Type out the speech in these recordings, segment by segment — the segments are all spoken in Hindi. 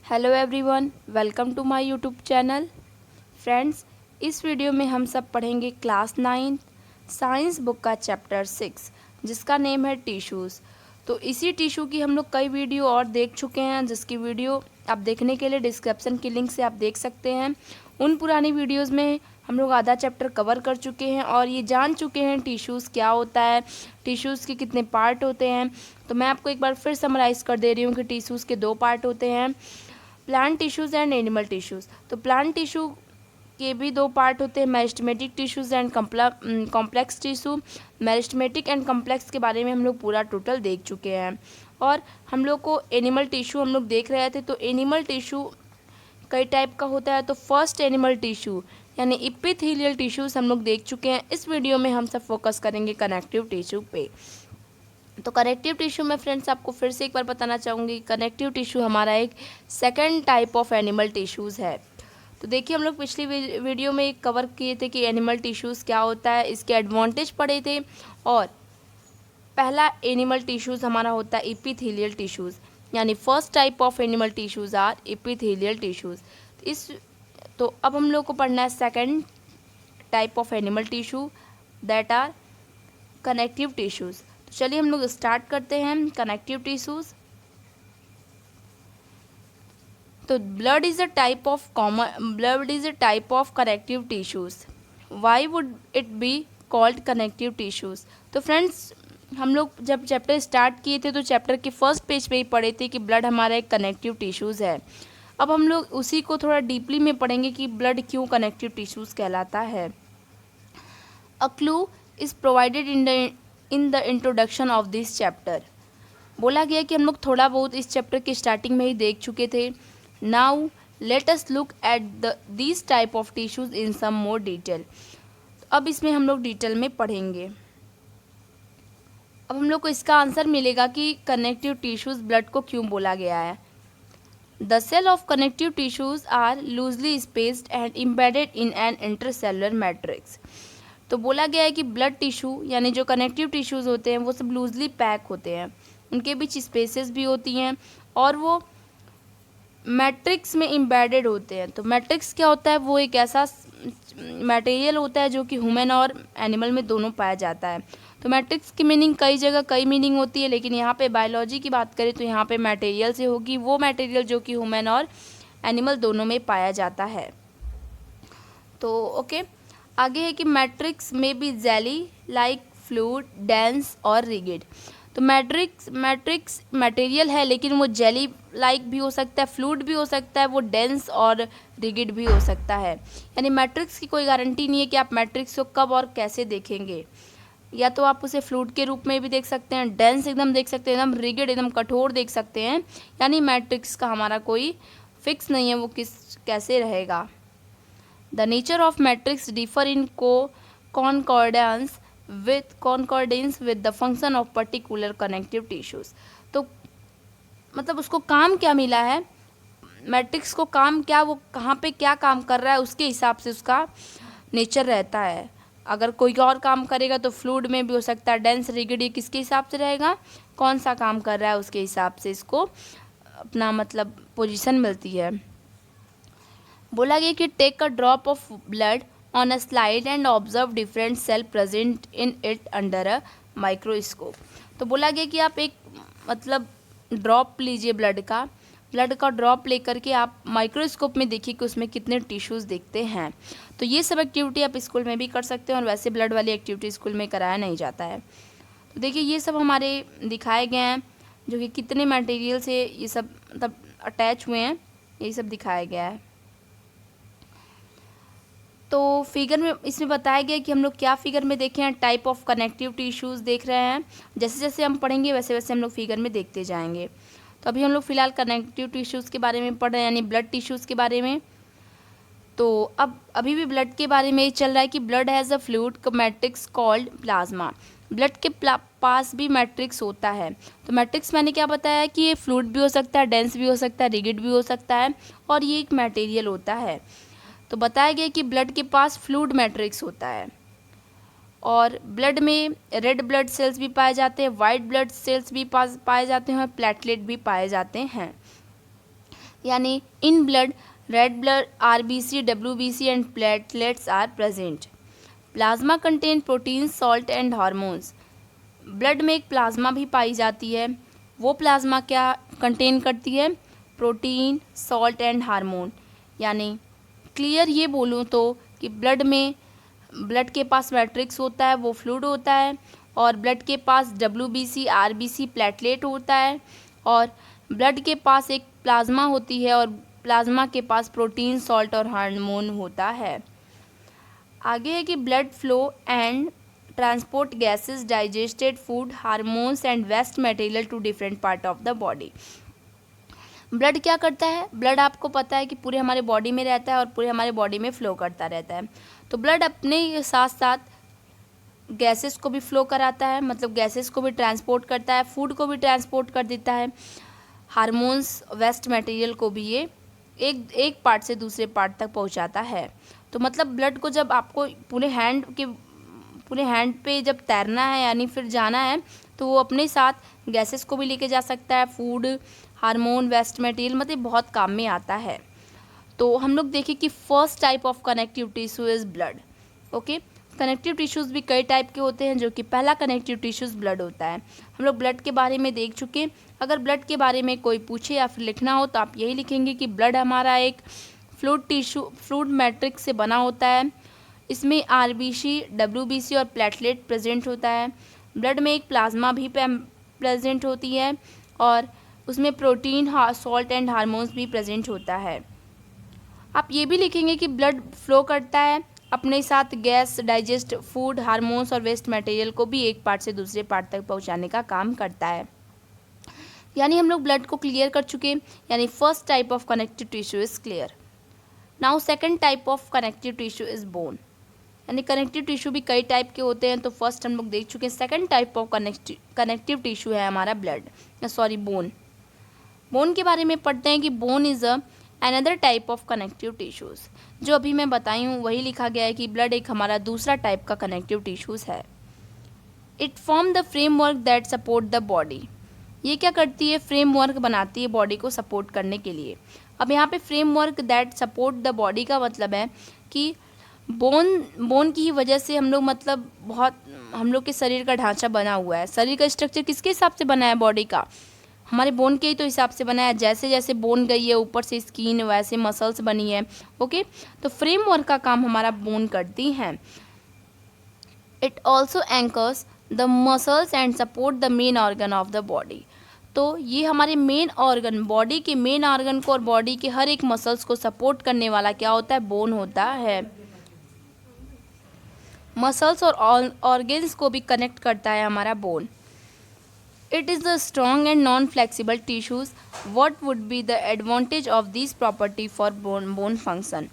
Hello everyone, welcome to my YouTube channel. Friends, इस वीडियो में हम सब पढ़ेंगे क्लास 9 साइंस बुक का चैप्टर 6 जिसका नेम है टिश्यूज़। तो इसी टिश्यू की हम लोग कई वीडियो और देख चुके हैं, जिसकी वीडियो आप देखने के लिए डिस्क्रिप्शन की लिंक से आप देख सकते हैं। उन पुरानी वीडियोज़ में हम लोग आधा चैप्टर कवर कर चुके हैं और ये जान चुके हैं टिश्यूज़ क्या होता है, टिश्यूज़ के कितने पार्ट होते हैं। तो मैं आपको एक बार फिर समराइज़ कर दे रही हूँ कि टिश्यूज़ के 2 पार्ट होते हैं, plant tissues and animal tissues. तो प्लांट टिश्यू के भी 2 पार्ट होते हैं, meristematic tissues and complex tissue. Meristematic and complex के बारे में हम लोग पूरा टोटल देख चुके हैं। और हम लोग को एनिमल टिश्यू हम लोग देख रहे थे। तो एनिमल टिश्यू कई टाइप का होता है। तो फर्स्ट एनिमल टिश्यू यानी एपिथेलियल टिश्यूज़ हम लोग देख चुके हैं। इस वीडियो में हम सब फोकस करेंगे कनेक्टिव टिश्यू पे। तो कनेक्टिव टिश्यू में फ्रेंड्स आपको फिर से एक बार बताना चाहूँगी, कनेक्टिव टिश्यू हमारा एक second type of animal tissues है। तो देखिए, हम लोग पिछली वीडियो में कवर किए थे कि एनिमल टिश्यूज़ क्या होता है, इसके एडवांटेज पढ़े थे। और पहला एनिमल टिश्यूज़ हमारा होता है एपिथेलियल टिश्यूज़, यानी first type of animal tissues are epithelial tissues. तो अब हम लोग को पढ़ना है second type of animal tissue, that are connective tissues. तो चलिए हम लोग स्टार्ट करते हैं कनेक्टिव टिश्यूज़। तो blood is a type of connective tissues. Why would it be called connective tissues? तो फ्रेंड्स, हम लोग जब चैप्टर स्टार्ट किए थे तो चैप्टर के फर्स्ट पेज पे ही पढ़े थे कि ब्लड हमारा एक कनेक्टिव टिश्यूज़ है। अब हम लोग उसी को थोड़ा डीपली में पढ़ेंगे कि ब्लड क्यों कनेक्टिव टिश्यूज़ कहलाता है। A clue is provided in the introduction of this chapter. बोला गया कि हम लोग थोड़ा बहुत इस चैप्टर के स्टार्टिंग में ही देख चुके थे। Now let us look at this type of tissues in some more detail. अब इसमें हम लोग डिटेल में पढ़ेंगे। अब हम लोग को इसका आंसर मिलेगा कि कनेक्टिव टिश्यूज़ ब्लड को क्यों बोला गया है। The cell of connective tissues are loosely spaced and embedded in an intercellular matrix. तो बोला गया है कि ब्लड टिश्यू यानी जो कनेक्टिव टिश्यूज़ होते हैं वो सब लूजली पैक होते हैं, उनके बीच स्पेसेस भी होती हैं और वो मैट्रिक्स में एम्बेडेड होते हैं। तो मैट्रिक्स क्या होता है? वो एक ऐसा मटेरियल होता है जो कि ह्यूमन और एनिमल में दोनों पाया जाता है। तो मैट्रिक्स की मीनिंग कई जगह कई मीनिंग होती है, लेकिन यहाँ पे बायोलॉजी की बात करें तो यहाँ पे मटेरियल से होगी, वो मटेरियल जो कि ह्यूमन और एनिमल दोनों में पाया जाता है। तो ओके, आगे है कि matrix may be jelly like fluid, dense और रिगिड। तो मैट्रिक्स मटेरियल है, लेकिन वो जेली लाइक भी हो सकता है, फ्लूइड भी हो सकता है, वो डेंस और रिगिड भी हो सकता है। यानी मैट्रिक्स की कोई गारंटी नहीं है कि आप मैट्रिक्स को कब और कैसे देखेंगे। या तो आप उसे फ्लूइड के रूप में भी देख सकते हैं, डेंस एकदम देख सकते हैं, एकदम रिगिड एकदम कठोर देख सकते हैं। यानी मैट्रिक्स का हमारा कोई फिक्स नहीं है वो कैसे रहेगा। The nature of matrix differ in concordance with the function of particular connective tissues। तो मतलब उसको काम क्या मिला है, मैट्रिक्स को काम क्या, वो कहाँ पे क्या काम कर रहा है, उसके हिसाब से उसका नेचर रहता है। अगर कोई और काम करेगा तो फ्लूइड में भी हो सकता है, डेंस, रिगिड, ये किसके हिसाब से रहेगा, कौन सा काम कर रहा है उसके हिसाब से इसको अपना मतलब पोजीशन मिलती है। बोला गया कि take a drop of blood on a slide and observe different cell present in it under a microscope. तो बोला गया कि आप एक मतलब ड्रॉप लीजिए ब्लड का ड्रॉप लेकर के आप माइक्रोस्कोप में देखिए कि उसमें कितने टिश्यूज़ दिखते हैं। तो ये सब एक्टिविटी आप स्कूल में भी कर सकते हैं और वैसे ब्लड वाली एक्टिविटी स्कूल में कराया नहीं जाता है। तो देखिए, ये सब हमारे दिखाए गए हैं जो कि कितने मटेरियल से ये सब मतलब अटैच हुए हैं, यही सब दिखाया गया है। तो फिगर में इसमें बताया गया कि हम लोग क्या फिगर में देखे हैं, टाइप ऑफ कनेक्टिव टिश्यूज़ देख रहे हैं। जैसे जैसे हम पढ़ेंगे वैसे वैसे हम लोग फिगर में देखते जाएंगे। तो अभी हम लोग फिलहाल कनेक्टिव टिश्यूज़ के बारे में पढ़ रहे हैं, यानी ब्लड टिश्यूज़ के बारे में। तो अब अभी भी ब्लड के बारे में ये चल रहा है कि blood has a fluid matrix called plasma. Blood के पास भी मैट्रिक्स होता है। तो मैट्रिक्स मैंने क्या बताया कि ये फ्लूइड भी हो सकता है, डेंस भी हो सकता है, रिगिड भी हो सकता है और ये एक मटेरियल होता है। तो बताया गया कि ब्लड के पास फ्लूइड मैट्रिक्स होता है और ब्लड में रेड ब्लड सेल्स भी पाए जाते हैं, वाइट ब्लड सेल्स भी पाए जाते हैं और प्लेटलेट भी पाए जाते हैं। यानी in blood red blood RBC, WBC and platelets are present. Plasma contain protein, salt and hormones. Blood में एक प्लाज्मा भी पाई जाती है, वो प्लाज्मा क्या कंटेन करती है? Protein, salt and hormone. यानी क्लियर ये बोलूँ तो कि ब्लड के पास मैट्रिक्स होता है, वो फ्लूइड होता है, और ब्लड के पास WBC, RBC प्लेटलेट होता है, और ब्लड के पास एक प्लाज्मा होती है, और प्लाज्मा के पास प्रोटीन, सॉल्ट और हार्मोन होता है। आगे है कि blood flow and transport gases, digested food, hormones and waste material to different part of the body. Blood क्या करता है? ब्लड आपको पता है कि पूरे हमारे बॉडी में रहता है और पूरे हमारे बॉडी में फ्लो करता रहता है। तो ब्लड अपने साथ साथ गैसेस को भी फ्लो कराता है, मतलब गैसेस को भी ट्रांसपोर्ट करता है, फूड को भी ट्रांसपोर्ट कर देता है, हार्मोन्स, वेस्ट मटेरियल को भी ये एक पार्ट से दूसरे पार्ट तक पहुंचाता है। तो मतलब ब्लड को जब आपको पूरे हैंड पे जब तैरना है यानी फिर जाना है, तो वो अपने साथ गैसेस को भी लेके जा सकता है, फूड, हार्मोन, वेस्ट मटेरियल, मतलब बहुत काम में आता है। तो हम लोग देखें कि first type of connective tissue is blood. Okay, connective tissues भी कई टाइप के होते हैं, जो कि पहला कनेक्टिव टिश्यूज़ ब्लड होता है। हम लोग ब्लड के बारे में देख चुके। अगर ब्लड के बारे में कोई पूछे या फिर लिखना हो तो आप यही लिखेंगे कि ब्लड हमारा एक फ्लूइड मैट्रिक्स से बना होता है। इसमें RBC, WBC और प्लेटलेट प्रेजेंट होता है। ब्लड में एक प्लाज्मा भी प्रेजेंट होती है, और उसमें प्रोटीन, सॉल्ट एंड हार्मोन्स भी प्रेजेंट होता है। आप ये भी लिखेंगे कि ब्लड फ्लो करता है, अपने साथ गैस, डाइजेस्ट फूड, हार्मोन्स और वेस्ट मटेरियल को भी एक पार्ट से दूसरे पार्ट तक पहुंचाने का काम करता है। यानी हम लोग ब्लड को क्लियर कर चुके, यानी first type of connective tissue is clear. Now second type of connective tissue is bone. यानी कनेक्टिव टिश्यू भी कई टाइप के होते हैं, तो फर्स्ट हम लोग देख चुके हैं। Second type of connective tissue है हमारा बोन। बोन के बारे में पढ़ते हैं कि bone is another type of connective tissues. जो अभी मैं बताई हूँ वही लिखा गया है कि ब्लड एक हमारा दूसरा टाइप का कनेक्टिव टिश्यूज़ है। It form the framework that support the body. ये क्या करती है? फ्रेमवर्क बनाती है बॉडी को सपोर्ट करने के लिए। अब यहाँ पे framework that support the body का मतलब है कि बोन की ही वजह से हम लोग के शरीर का ढांचा बना हुआ है। शरीर का स्ट्रक्चर किसके हिसाब से बना है? बॉडी का। हमारे बोन के ही तो हिसाब से बना है। जैसे जैसे बोन गई है ऊपर से स्किन, वैसे मसल्स बनी है। ओके, तो फ्रेमवर्क का काम हमारा बोन करती हैं। It also anchors the muscles and support the main organ of the body. तो ये हमारे मेन ऑर्गन, बॉडी के मेन ऑर्गन को और बॉडी के हर एक मसल्स को सपोर्ट करने वाला क्या होता है? बोन होता है। मसल्स और ऑर्गन्स को भी कनेक्ट करता है हमारा bone. It is a strong and non-flexible tissues. What would be the advantage of these property for bone function?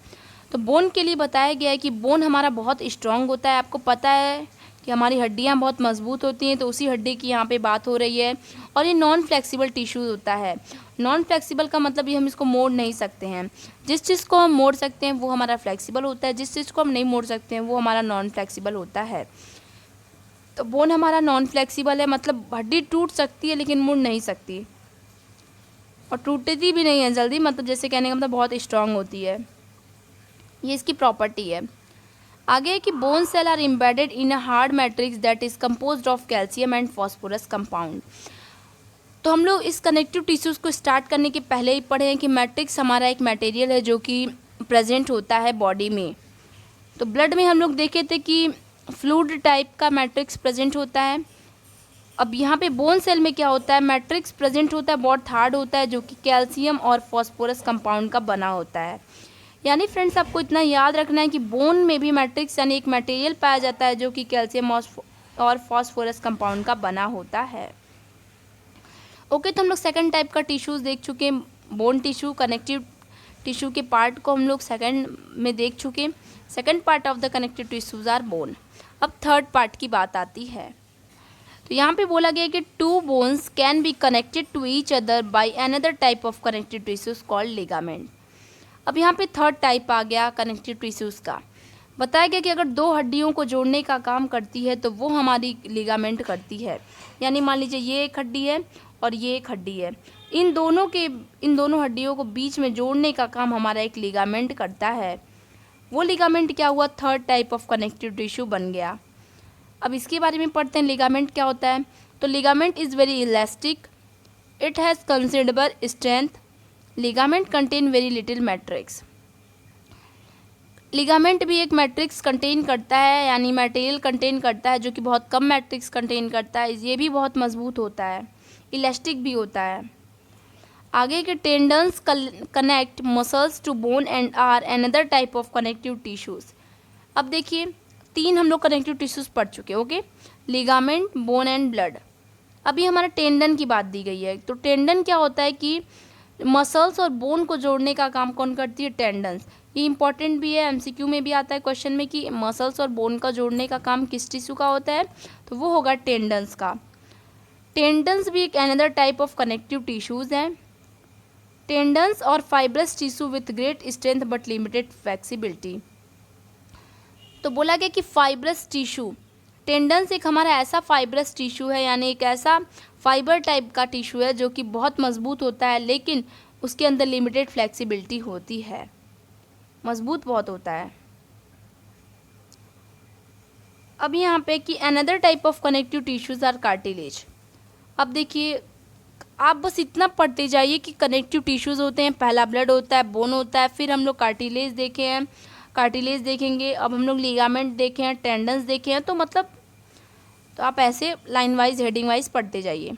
तो बोन के लिए बताया गया है कि बोन हमारा बहुत स्ट्रांग होता है। आपको पता है कि हमारी हड्डियां बहुत मजबूत होती हैं, तो उसी हड्डी की यहाँ पे बात हो रही है। और ये नॉन फ्लेक्सिबल टिश्यू होता है। नॉन फ्लेक्सिबल का मतलब ये हम इसको मोड़ नहीं सकते हैं। जिस चीज़ को हम मोड़ सकते हैं वो हमारा फ्लेक्सिबल होता है, जिस चीज़ को हम नहीं मोड़ सकते हैं वो हमारा नॉन फ्लेक्सिबल होता है। तो बोन हमारा नॉन फ्लेक्सिबल है, मतलब हड्डी टूट सकती है लेकिन मुड़ नहीं सकती, और टूटती भी नहीं है जल्दी, मतलब जैसे कहने का मतलब बहुत स्ट्रांग होती है। ये इसकी प्रॉपर्टी है। आगे है कि bone cell are embedded in a hard matrix that is composed of calcium and phosphorus compound. तो हम लोग इस कनेक्टिव टिश्यूज़ को स्टार्ट करने के पहले ही पढ़े हैं कि मैट्रिक्स हमारा एक मटेरियल है जो कि प्रेजेंट होता है बॉडी में। तो ब्लड में हम लोग देखे थे कि फ्लूइड टाइप का मैट्रिक्स प्रेजेंट होता है। अब यहाँ पे बोन सेल में क्या होता है? मैट्रिक्स प्रेजेंट होता है, बहुत हार्ड होता है, जो कि कैल्शियम और फॉस्फोरस कंपाउंड का बना होता है। यानी फ्रेंड्स आपको इतना याद रखना है कि बोन में भी मैट्रिक्स यानी एक मटेरियल पाया जाता है जो कि कैल्शियम और फॉस्फोरस कंपाउंड का बना होता है। ओके, तो हम लोग सेकंड टाइप का टिश्यूज़ देख चुके हैं। बोन टिश्यू, कनेक्टिव टिश्यू के पार्ट को हम लोग सेकंड में देख चुके। Second part of the connective tissues are bone. अब थर्ड पार्ट की बात आती है। तो यहाँ पे बोला गया कि two bones can be connected to each other by another type of connective tissues called ligament. अब यहाँ पे थर्ड टाइप आ गया कनेक्टिव टिश्यूज़ का। बताया गया कि अगर दो हड्डियों को जोड़ने का काम करती है तो वो हमारी लिगामेंट करती है। यानी मान लीजिए ये एक हड्डी है और ये एक हड्डी है। इन दोनों हड्डियों को बीच में जोड़ने का काम हमारा एक लिगामेंट करता है। वो लिगामेंट क्या हुआ, third type of connective tissue बन गया। अब इसके बारे में पढ़ते हैं, लिगामेंट क्या होता है। तो ligament is very elastic, it has considerable strength, ligament contain very little matrix. Ligament भी एक मैट्रिक्स कंटेन करता है, यानी मटेरियल कंटेन करता है जो कि बहुत कम मैट्रिक्स कंटेन करता है। ये भी बहुत मजबूत होता है, इलास्टिक भी होता है। आगे के tendons connect muscles to bone and are another type of connective tissues. अब देखिए 3 हम लोग कनेक्टिव टिश्यूज पढ़ चुके हैं, okay, ligament, bone and blood. अभी हमारा टेंडन की बात दी गई है। तो टेंडन क्या होता है कि मसल्स और बोन को जोड़ने का काम कौन करती है, टेंडन्स। ये इंपॉर्टेंट भी है, एमसीक्यू में भी आता है क्वेश्चन में कि मसल्स और बोन का जोड़ने का काम किस टिश्यू का होता है, तो वो होगा टेंडन्स का। टेंडन्स भी एक another type of connective tissues हैं। टेंडन्स और fibrous tissue with great strength but limited flexibility. तो बोला गया कि फाइब्रस टिश्यू, टेंडन्स एक हमारा ऐसा फाइब्रस टिश्यू है, यानी एक ऐसा फाइबर टाइप का टिश्यू है जो कि बहुत मजबूत होता है, लेकिन उसके अंदर लिमिटेड फ्लेक्सिबिलिटी होती है, मजबूत बहुत होता है। अब यहाँ पे कि another type of connective tissues are cartilage. अब देखिए आप बस इतना पढ़ते जाइए कि कनेक्टिव टिश्यूज होते हैं, पहला ब्लड होता है, बोन होता है, फिर हम लोग कार्टिलेज देखे हैं, कार्टिलेज देखेंगे, अब हम लोग लिगामेंट देखे हैं, टेंडन्स देखे हैं। तो मतलब तो आप ऐसे लाइन वाइज हेडिंग वाइज पढ़ते जाइए।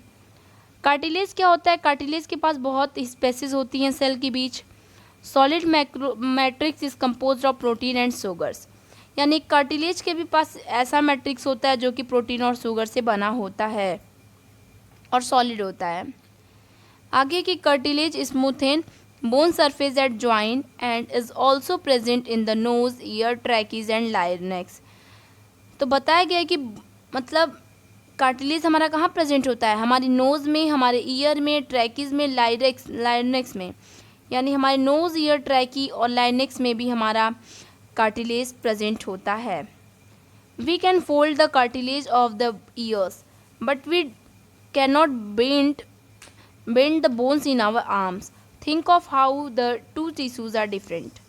कार्टिलेज क्या होता है, कार्टिलेज के पास बहुत स्पेसेस होती हैं सेल के बीच। Solid matrix is composed of protein and sugars, यानी कार्टिलेज के भी पास ऐसा मैट्रिक्स होता है जो कि प्रोटीन और शुगर से बना होता है और सॉलिड होता है। आगे की cartilage smooth in bone surface at joint and is also present in the nose, ear, trachea and larynx. तो बताया गया है कि मतलब कार्टिलेज हमारा कहाँ प्रेजेंट होता है, हमारी नोज़ में, हमारे ईयर में, ट्रैकीज में, लायनेक्स में, यानी हमारे नोज़, ईयर, ट्रैकी और लायनेक्स में भी हमारा कार्टिलेज प्रेजेंट होता है। We can fold the cartilage of the ears but we can not bend the bones in our arms, think of how the two tissues are different.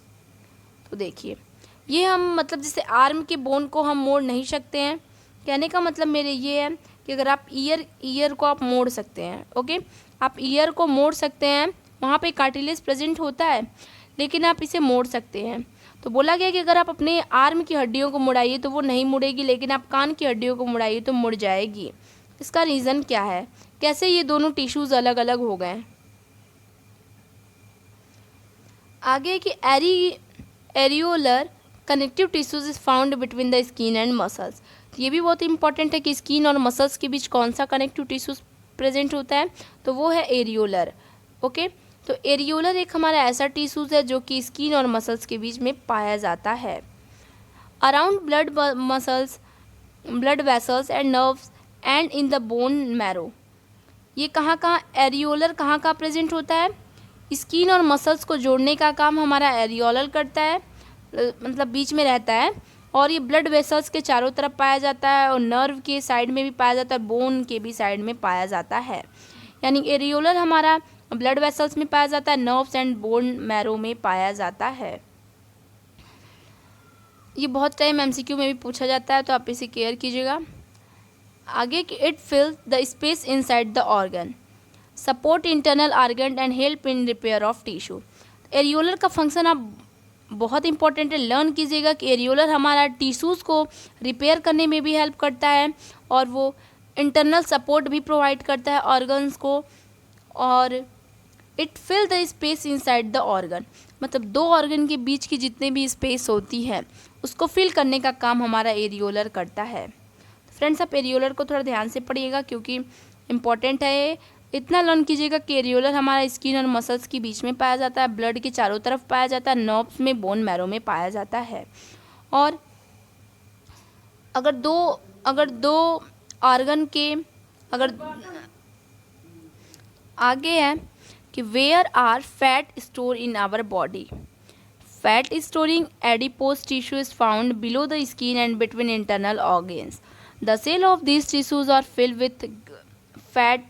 तो देखिए ये हम मतलब जैसे आर्म के बोन को हम मोड़ नहीं सकते हैं, कहने का मतलब मेरे ये है कि अगर आप ईयर को आप मोड़ सकते हैं, ओके, आप ईयर को मोड़ सकते हैं, वहाँ पे कार्टिलेज प्रेजेंट होता है, लेकिन आप इसे मोड़ सकते हैं। तो बोला गया कि अगर आप अपने आर्म की हड्डियों को मुड़ाइए तो वो नहीं मुड़ेगी, लेकिन आप कान की हड्डियों को मुड़ाइए तो मुड़ जाएगी। इसका रीज़न क्या है, कैसे ये दोनों टिश्यूज़ अलग अलग हो गए। आगे कि areolar connective tissues is found between the skin and muscles. ये भी बहुत इंपॉर्टेंट है कि स्किन और मसल्स के बीच कौन सा कनेक्टिव टिश्यूज प्रेजेंट होता है, तो वो है एरियोलर, ओके। तो एरियोलर एक हमारा ऐसा टिश्यूज है जो कि स्किन और मसल्स के बीच में पाया जाता है। Around blood vessels and nerves and in the bone marrow. ये कहाँ एरियोलर कहाँ प्रेजेंट होता है, स्किन और मसल्स को जोड़ने का काम हमारा एरियोलर करता है, मतलब बीच में रहता है, और ये ब्लड वेसल्स के चारों तरफ पाया जाता है और नर्व के साइड में भी पाया जाता है, बोन के भी साइड में पाया जाता है। यानी एरियोलर हमारा ब्लड वेसल्स में पाया जाता है, नर्व्स एंड बोन मैरो में पाया जाता है। ये बहुत टाइम एमसीक्यू में भी पूछा जाता है, तो आप इसे केयर कीजिएगा। आगे कि it फिल्स the space inside the organ, support internal organ and help in repair of tissue. Areolar का फंक्शन आप बहुत इंपॉर्टेंट है, लर्न कीजिएगा कि एरियोलर हमारा टिश्यूज़ को रिपेयर करने में भी हेल्प करता है और वो इंटरनल सपोर्ट भी प्रोवाइड करता है ऑर्गन्स को। और it fill the space inside the organ, मतलब दो ऑर्गन के बीच की जितने भी स्पेस होती है उसको फिल करने का काम हमारा एरियोलर करता है। तो फ्रेंड्स आप एरियोलर को थोड़ा ध्यान से पढ़िएगा क्योंकि इम्पॉर्टेंट है। इतना लर्न कीजिएगा कि एरियोलर हमारा स्किन और मसल्स के बीच में पाया जाता है, ब्लड के चारों तरफ पाया जाता है, नर्व्स में, बोन मैरो में पाया जाता है। और अगर दो ऑर्गन के आगे है कि where are fat store in our body, fat storing adipose tissue is found below the skin and between internal organs, the cell of these tissues are filled with fat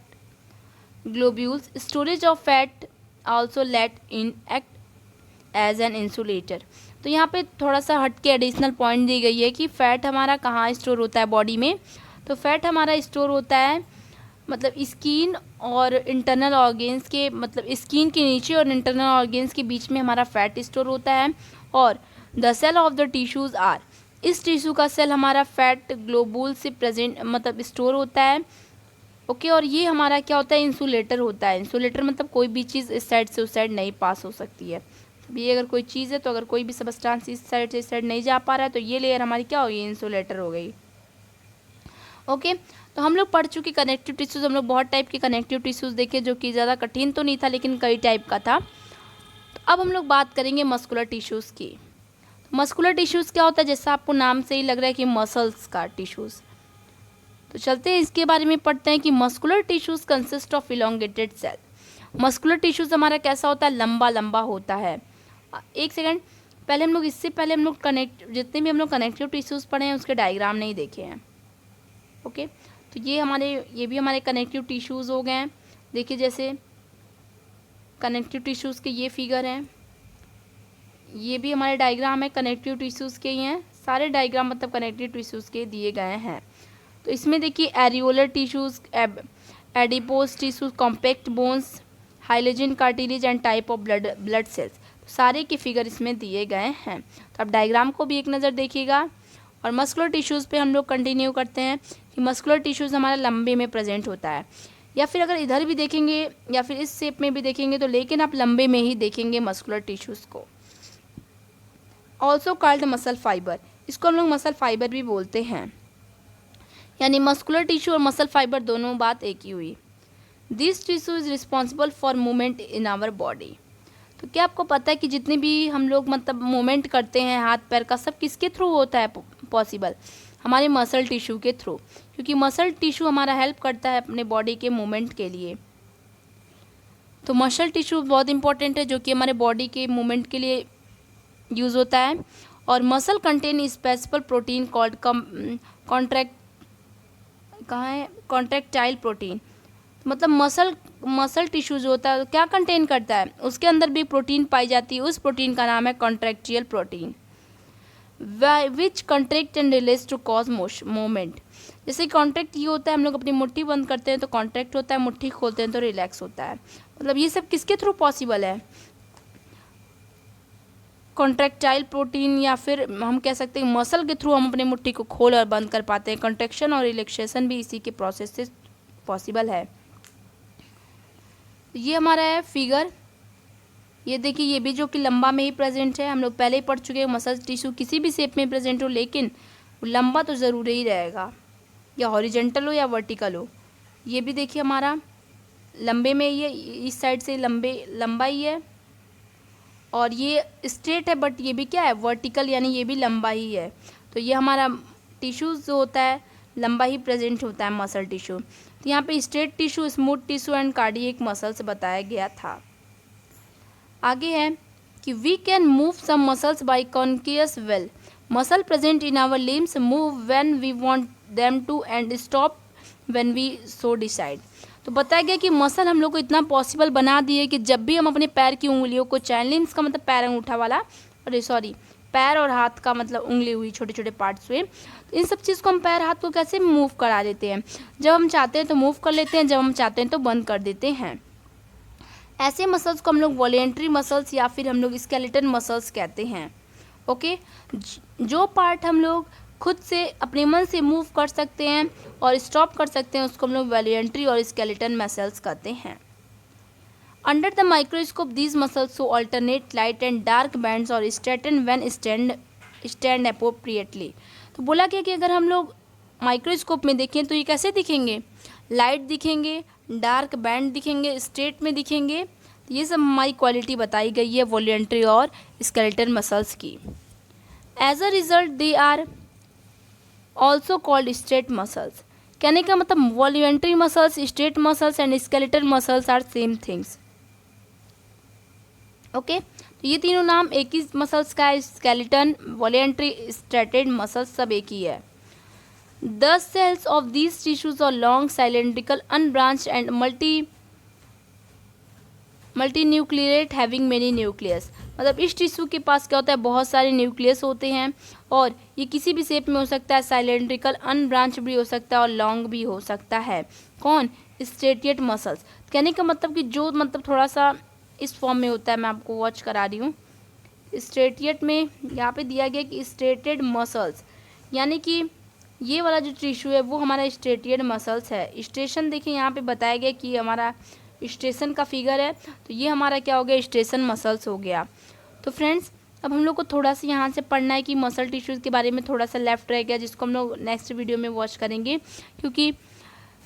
globules. Storage of fat also let in act as an insulator. तो यहाँ पे थोड़ा सा हट के एडिशनल पॉइंट दी गई है कि फैट हमारा कहाँ स्टोर होता है बॉडी में. तो फैट हमारा स्टोर होता है मतलब स्किन और इंटरनल ऑर्गेन्स के, मतलब स्किन के नीचे और इंटरनल ऑर्गेन्स के बीच में हमारा फैट स्टोर होता है. और the cell of the tissues are, इस टिश्यू का सेल हमारा फैट ग्लोबुल से प्रेजेंट मतलब स्टोर होता है. ओके और ये हमारा क्या होता है, इंसुलेटर होता है. इंसुलेटर मतलब कोई भी चीज़ इस साइड से उस साइड नहीं पास हो सकती है. ये अगर कोई चीज़ है तो अगर कोई भी सबस्टांस इस साइड से इस साइड नहीं जा पा रहा है तो ये लेयर हमारी क्या होगी, इंसुलेटर हो गई. ओके तो हम लोग पढ़ चुके कनेक्टिव टिश्यूज़. हम लोग बहुत टाइप के कनेक्टिव टिश्यूज़ देखे जो कि ज़्यादा कठिन तो नहीं था लेकिन कई टाइप का था. तो अब हम लोग बात करेंगे मस्कुलर टिश्यूज़ की. मस्कुलर टिश्यूज़ क्या होता है, जैसा आपको नाम से ही लग रहा है कि मसल्स का टिश्यूज़. तो चलते हैं इसके बारे में पढ़ते हैं कि muscular tissues consist of elongated cell. Muscular tissues हमारा कैसा होता है, लंबा लंबा होता है. एक सेकंड, पहले हम लोग इससे पहले हम लोग जितने भी हम लोग कनेक्टिव टिश्यूज़ पढ़े हैं उसके डायग्राम नहीं देखे हैं. ओके तो ये भी हमारे कनेक्टिव टिश्यूज़ हो गए हैं. देखिए जैसे कनेक्टिव टिश्यूज़ के ये फिगर हैं, ये भी हमारे डायग्राम है कनेक्टिव टिश्यूज़ के ही हैं. सारे डायग्राम मतलब कनेक्टिव टिश्यूज़ के दिए गए हैं. तो इसमें देखिए areolar tissues, adipose tissues, compact bones, halogen cartilage and type of blood cells, सारे के फिगर इसमें दिए गए हैं. तो आप डायग्राम को भी एक नज़र देखिएगा. और मस्कुलर टिश्यूज़ पे हम लोग कंटिन्यू करते हैं कि मस्कुलर टिश्यूज़ हमारा लंबे में प्रेजेंट होता है, या फिर अगर इधर भी देखेंगे या फिर इस शेप में भी देखेंगे तो लेकिन आप लंबे में ही देखेंगे मस्कुलर टिश्यूज़ को. ऑल्सो कॉल्ड मसल फाइबर, इसको हम लोग मसल फाइबर भी बोलते हैं. यानी मस्कुलर टिश्यू और मसल फाइबर दोनों बात एक ही हुई. This tissue is responsible for movement in our body. तो क्या आपको पता है कि जितने भी हम लोग मतलब मूवमेंट करते हैं हाथ पैर का, सब किसके थ्रू होता है पॉसिबल, हमारे मसल टिश्यू के थ्रू. क्योंकि मसल टिश्यू हमारा हेल्प करता है अपने बॉडी के मूवमेंट के लिए. तो मसल टिश्यू बहुत इंपॉर्टेंट है जो कि हमारे बॉडी के मूवमेंट के लिए यूज़ होता है. और muscle contain specific protein called contractile protein. मतलब मसल टिश्यू जो होता है क्या कंटेन करता है, उसके अंदर भी प्रोटीन पाई जाती है. उस प्रोटीन का नाम है contractile protein, which contract and release to cause movement. जैसे कॉन्ट्रैक्ट ये होता है, हम लोग अपनी मुट्ठी बंद करते हैं तो कॉन्ट्रैक्ट होता है, मुट्ठी खोलते हैं तो रिलैक्स होता है. मतलब ये सब किसके थ्रू पॉसिबल है, कॉन्ट्रैक्टाइल प्रोटीन, या फिर हम कह सकते हैं मसल के थ्रू हम अपनी मुट्ठी को खोल और बंद कर पाते हैं. कॉन्ट्रैक्शन और रिलैक्सेशन भी इसी के प्रोसेस से पॉसिबल है. ये हमारा है फिगर. ये देखिए ये भी जो कि लंबा में ही प्रेजेंट है. हम लोग पहले ही पढ़ चुके हैं मसल टिश्यू किसी भी शेप में प्रेजेंट हो लेकिन लंबा तो ज़रूरी ही रहेगा, या हॉरिजेंटल हो या वर्टिकल हो. ये भी देखिए हमारा लंबे में ही है, इस साइड से लंबा ही है. और ये स्ट्रेट है बट ये भी क्या है, वर्टिकल, यानी ये भी लंबा ही है. तो ये हमारा टिश्यूज़ जो होता है लंबा ही प्रेजेंट होता है मसल टिश्यू. तो यहाँ पे straight tissue, smooth tissue and cardiac muscles बताया गया था. आगे है कि we can move some muscles by conscious will. Muscle present in our limbs move when we want them to and stop when we so decide. तो बताया गया कि मसल हम लोग को इतना पॉसिबल बना दिए कि जब भी हम अपने पैर की उंगलियों को चाहें, लिम्स का मतलब पैर अंगूठा वाला, अरे सॉरी पैर और हाथ का मतलब उंगली हुई, छोटे छोटे पार्ट्स हुए. तो इन सब चीज़ को हम पैर हाथ को कैसे मूव करा देते हैं, जब हम चाहते हैं तो मूव कर लेते हैं, जब हम चाहते हैं तो बंद कर देते हैं. ऐसे मसल्स को हम लोग वॉलेंट्री मसल्स या फिर हम लोग स्केलेटन मसल्स कहते हैं. ओके जो पार्ट हम लोग खुद से अपने मन से मूव कर सकते हैं और स्टॉप कर सकते हैं उसको हम लोग वॉलेंट्री और स्केलेटन मसल्स कहते हैं. Under the microscope these muscles show alternate light and dark bands और स्ट्रेटन व्हेन स्टैंड अप्रोप्रिएटली. तो बोला गया कि अगर हम लोग माइक्रोस्कोप में देखें तो ये कैसे दिखेंगे, लाइट दिखेंगे, डार्क बैंड दिखेंगे, स्ट्रेट में दिखेंगे. ये सब हमारी क्वालिटी बताई गई है वॉलेंट्री और स्केलेटन मसल्स की. As a result they are also called straight muscles. कहने का मतलब voluntary muscles, straight muscles and skeleton muscles are same things. Okay तो ये तीनों नाम एक ही मसल्स का है, स्केलेटन, वॉलेंट्री, स्ट्रेटेड मसल्स सब एक ही है. The cells of these tissues are long, cylindrical, unbranched and multi nucleate having many nucleus, मतलब इस टिश्यू के पास क्या होता है, बहुत सारे न्यूक्लियस होते हैं और ये किसी भी शेप में हो सकता है, साइलेंड्रिकल, अनब्रांच भी हो सकता है और लॉन्ग भी हो सकता है। कौन? स्ट्रेटिएट मसल्स। कहने का मतलब कि जो मतलब थोड़ा सा इस फॉर्म में होता है, मैं आपको वॉच करा रही हूँ। स्ट्रेटिएट में यहाँ पे दिया गया कि स्ट्रेटेड मसल्स, यानी कि ये वाला जो टिश्यू है वो हमारा स्ट्रेटिएट मसल्स है। स्टेशन देखिए यहाँ पे बताया गया कि हमारा स्टेशन का फिगर है, तो ये हमारा क्या हो गया, स्टेशन मसल्स हो गया। तो फ्रेंड्स अब हम लोग को थोड़ा सा यहाँ से पढ़ना है कि मसल टिश्यूज़ के बारे में थोड़ा सा लेफ्ट रह गया, जिसको हम लोग नेक्स्ट वीडियो में वॉच करेंगे, क्योंकि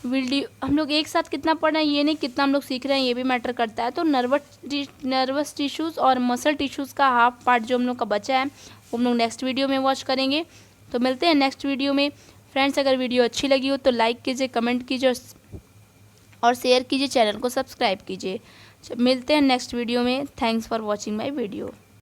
वीडियो हम लोग एक साथ कितना पढ़ रहे हैं ये नहीं, कितना हम लोग सीख रहे हैं ये भी मैटर करता है। तो नर्वस टिश्यूज़ और मसल टिश्यूज़ का हाफ पार्ट जो हम लोग का बचा है वो हम लोग नेक्स्ट वीडियो में वॉच करेंगे। तो मिलते हैं नेक्स्ट वीडियो में। फ्रेंड्स अगर वीडियो अच्छी लगी हो तो लाइक कीजिए, कमेंट कीजिए और शेयर कीजिए, चैनल को सब्सक्राइब कीजिए। मिलते हैं नेक्स्ट वीडियो में। Thanks for watching my video.